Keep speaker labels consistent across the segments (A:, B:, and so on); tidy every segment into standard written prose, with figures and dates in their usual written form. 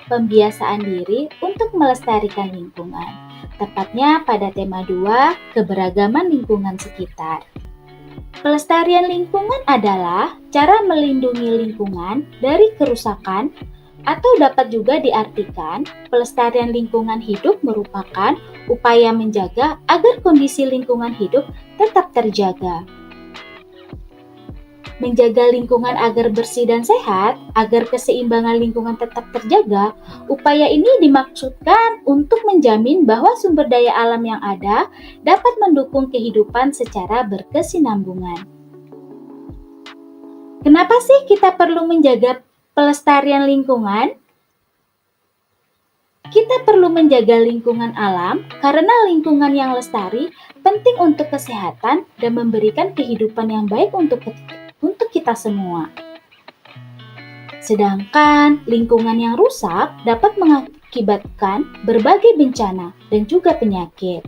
A: pembiasaan diri untuk melestarikan lingkungan. Tepatnya pada tema 2, keberagaman lingkungan sekitar. Pelestarian lingkungan adalah cara melindungi lingkungan dari kerusakan, atau dapat juga diartikan pelestarian lingkungan hidup merupakan upaya menjaga agar kondisi lingkungan hidup tetap terjaga. Menjaga lingkungan agar bersih dan sehat, agar keseimbangan lingkungan tetap terjaga, upaya ini dimaksudkan untuk menjamin bahwa sumber daya alam yang ada dapat mendukung kehidupan secara berkesinambungan. Kenapa sih kita perlu menjaga pelestarian lingkungan? Kita perlu menjaga lingkungan alam karena lingkungan yang lestari penting untuk kesehatan dan memberikan kehidupan yang baik untuk kita semua. Sedangkan lingkungan yang rusak dapat mengakibatkan berbagai bencana dan juga penyakit.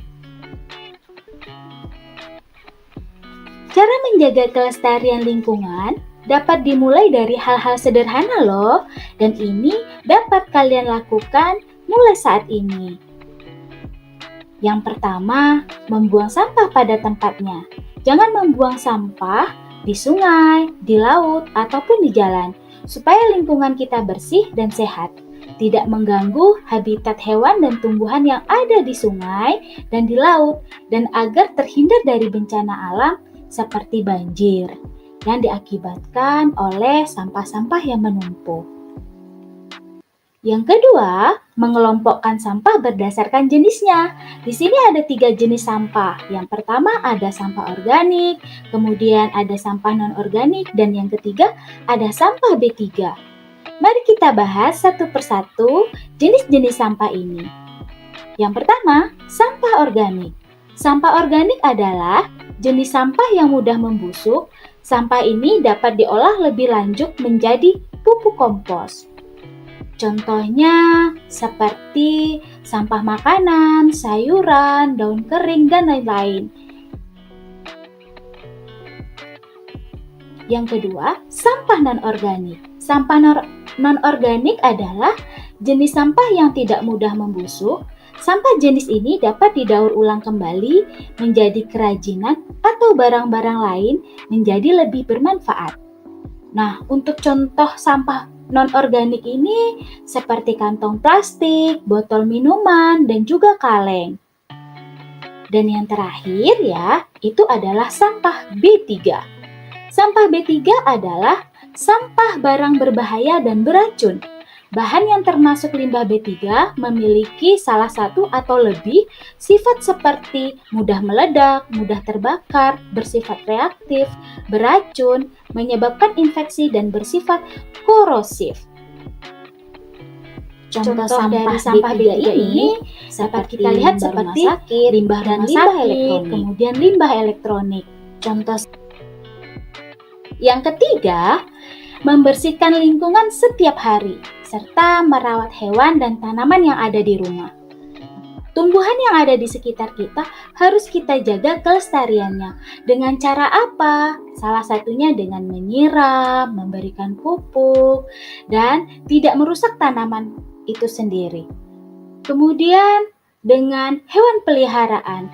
A: Cara menjaga kelestarian lingkungan dapat dimulai dari hal-hal sederhana loh, dan ini dapat kalian lakukan mulai saat ini. Yang pertama, membuang sampah pada tempatnya. Jangan membuang sampah di sungai, di laut, ataupun di jalan, supaya lingkungan kita bersih dan sehat, tidak mengganggu habitat hewan dan tumbuhan yang ada di sungai dan di laut, dan agar terhindar dari bencana alam seperti banjir yang diakibatkan oleh sampah-sampah yang menumpuk. Yang kedua, mengelompokkan sampah berdasarkan jenisnya. Di sini ada 3 jenis sampah. Yang pertama ada sampah organik, kemudian ada sampah non-organik, dan yang ketiga ada sampah B3. Mari kita bahas satu persatu jenis-jenis sampah ini. Yang pertama, sampah organik. Sampah organik adalah jenis sampah yang mudah membusuk. Sampah ini dapat diolah lebih lanjut menjadi pupuk kompos. Contohnya seperti sampah makanan, sayuran, daun kering, dan lain-lain. Yang kedua, sampah non-organik. Sampah non-organik adalah jenis sampah yang tidak mudah membusuk. Sampah jenis ini dapat didaur ulang kembali menjadi kerajinan atau barang-barang lain menjadi lebih bermanfaat. Nah, untuk contoh sampah non-organik ini seperti kantong plastik, botol minuman, dan juga kaleng. Dan yang terakhir ya, itu adalah sampah B3. Sampah B3 adalah sampah barang berbahaya dan beracun. Bahan yang termasuk limbah B3 memiliki salah satu atau lebih sifat seperti mudah meledak, mudah terbakar, bersifat reaktif, beracun, menyebabkan infeksi, dan bersifat korosif. Contoh dari sampah B3 ini dapat kita lihat seperti limbah rumah sakit, kemudian limbah elektronik. Contoh yang ketiga, membersihkan lingkungan setiap hari, serta merawat hewan dan tanaman yang ada di rumah. Tumbuhan yang ada di sekitar kita harus kita jaga kelestariannya. Dengan cara apa? Salah satunya dengan menyiram, memberikan pupuk, dan tidak merusak tanaman itu sendiri. Kemudian dengan hewan peliharaan.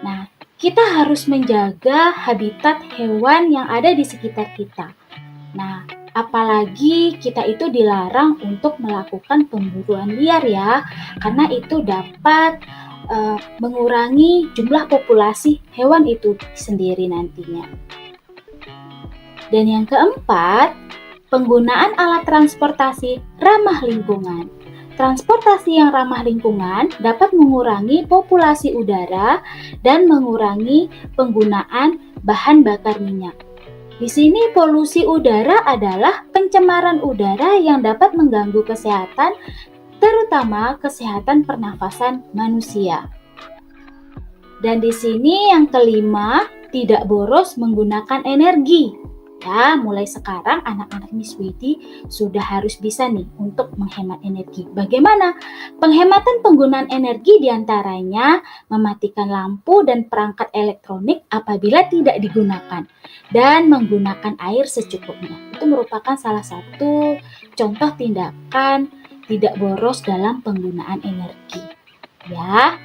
A: Nah, kita harus menjaga habitat hewan yang ada di sekitar kita. Nah, apalagi kita itu dilarang untuk melakukan pemburuan liar ya, karena itu dapat mengurangi jumlah populasi hewan itu sendiri nantinya. Dan yang keempat, penggunaan alat transportasi ramah lingkungan. Transportasi yang ramah lingkungan dapat mengurangi populasi udara dan mengurangi penggunaan bahan bakar minyak. Di sini polusi udara adalah pencemaran udara yang dapat mengganggu kesehatan, terutama kesehatan pernafasan manusia. Dan di sini yang kelima, tidak boros menggunakan energi. Ya, mulai sekarang anak-anak Miss Widi sudah harus bisa nih untuk menghemat energi. Bagaimana? Penghematan penggunaan energi diantaranya mematikan lampu dan perangkat elektronik apabila tidak digunakan dan menggunakan air secukupnya. Itu merupakan salah satu contoh tindakan tidak boros dalam penggunaan energi. Ya.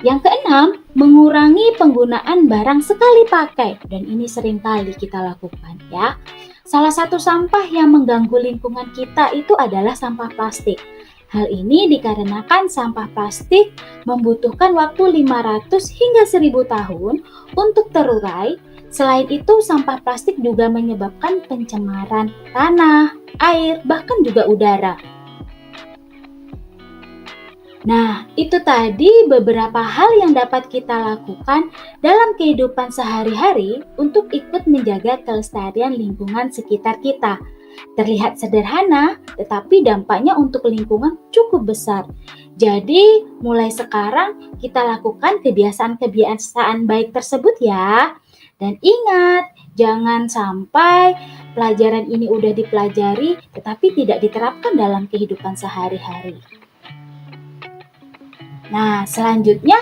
A: Yang keenam, mengurangi penggunaan barang sekali pakai, dan ini sering kali kita lakukan ya. Salah satu sampah yang mengganggu lingkungan kita itu adalah sampah plastik. Hal ini dikarenakan sampah plastik membutuhkan waktu 500 hingga 1000 tahun untuk terurai. Selain itu, sampah plastik juga menyebabkan pencemaran tanah, air, bahkan juga udara. Nah, itu tadi beberapa hal yang dapat kita lakukan dalam kehidupan sehari-hari untuk ikut menjaga kelestarian lingkungan sekitar kita. Terlihat sederhana, tetapi dampaknya untuk lingkungan cukup besar. Jadi, mulai sekarang kita lakukan kebiasaan-kebiasaan baik tersebut ya. Dan ingat, jangan sampai pelajaran ini udah dipelajari, tetapi tidak diterapkan dalam kehidupan sehari-hari. Nah, selanjutnya,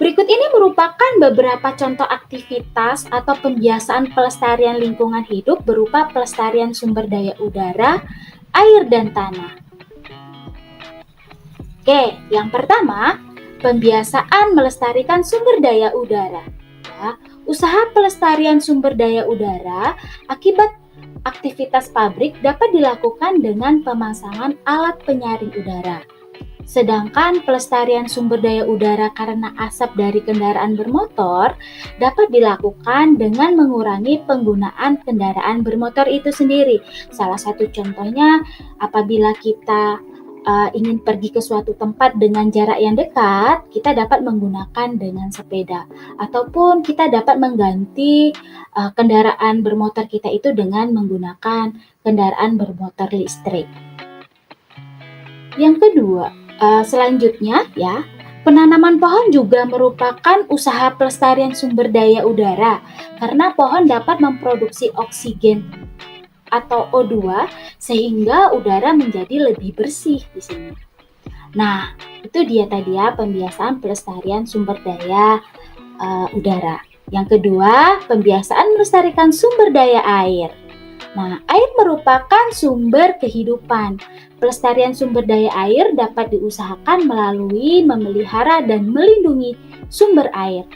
A: berikut ini merupakan beberapa contoh aktivitas atau pembiasaan pelestarian lingkungan hidup berupa pelestarian sumber daya udara, air, dan tanah. Oke, yang pertama, pembiasaan melestarikan sumber daya udara. Ya, usaha pelestarian sumber daya udara akibat aktivitas pabrik dapat dilakukan dengan pemasangan alat penyaring udara. Sedangkan pelestarian sumber daya udara karena asap dari kendaraan bermotor dapat dilakukan dengan mengurangi penggunaan kendaraan bermotor itu sendiri. Salah satu contohnya apabila kita ingin pergi ke suatu tempat dengan jarak yang dekat, kita dapat menggunakan dengan sepeda. Ataupun kita dapat mengganti kendaraan bermotor kita itu dengan menggunakan kendaraan bermotor listrik. Yang kedua, selanjutnya ya, penanaman pohon juga merupakan usaha pelestarian sumber daya udara karena pohon dapat memproduksi oksigen atau O2 sehingga udara menjadi lebih bersih di sini. Nah, itu dia tadi ya pembiasaan pelestarian sumber daya udara. Yang kedua, pembiasaan melestarikan sumber daya air. Nah, air merupakan sumber kehidupan. Pelestarian sumber daya air dapat diusahakan melalui memelihara dan melindungi sumber air.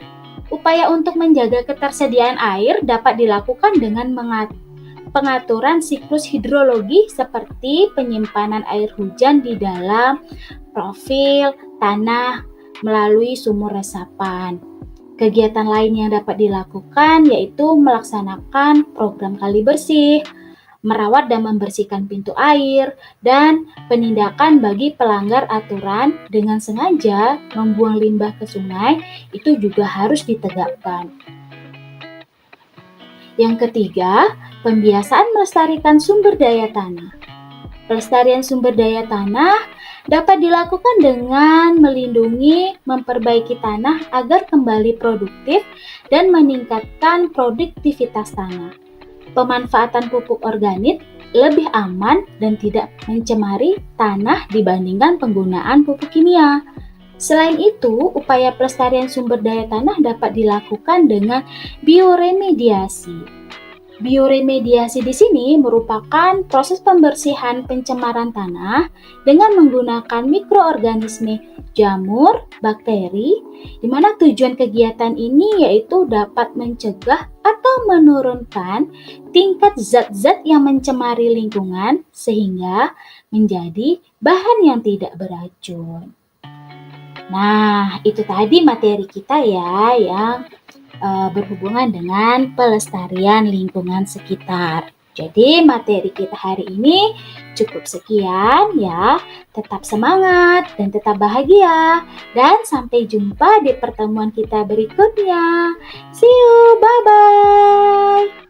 A: Upaya untuk menjaga ketersediaan air dapat dilakukan dengan pengaturan siklus hidrologi seperti penyimpanan air hujan di dalam profil tanah melalui sumur resapan. Kegiatan lain yang dapat dilakukan yaitu melaksanakan program kali bersih, merawat dan membersihkan pintu air, dan penindakan bagi pelanggar aturan dengan sengaja membuang limbah ke sungai itu juga harus ditegakkan. Yang ketiga, pembiasaan melestarikan sumber daya tanah. Pelestarian sumber daya tanah dapat dilakukan dengan melindungi, memperbaiki tanah agar kembali produktif dan meningkatkan produktivitas tanah. Pemanfaatan pupuk organik lebih aman dan tidak mencemari tanah dibandingkan penggunaan pupuk kimia. Selain itu, upaya pelestarian sumber daya tanah dapat dilakukan dengan bioremediasi. Bioremediasi di sini merupakan proses pembersihan pencemaran tanah dengan menggunakan mikroorganisme jamur, bakteri, di mana tujuan kegiatan ini yaitu dapat mencegah atau menurunkan tingkat zat-zat yang mencemari lingkungan sehingga menjadi bahan yang tidak beracun. Nah, itu tadi materi kita ya yang berhubungan dengan pelestarian lingkungan sekitar. Jadi materi kita hari ini cukup sekian ya. Tetap semangat dan tetap bahagia. Dan sampai jumpa di pertemuan kita berikutnya. See you, bye-bye.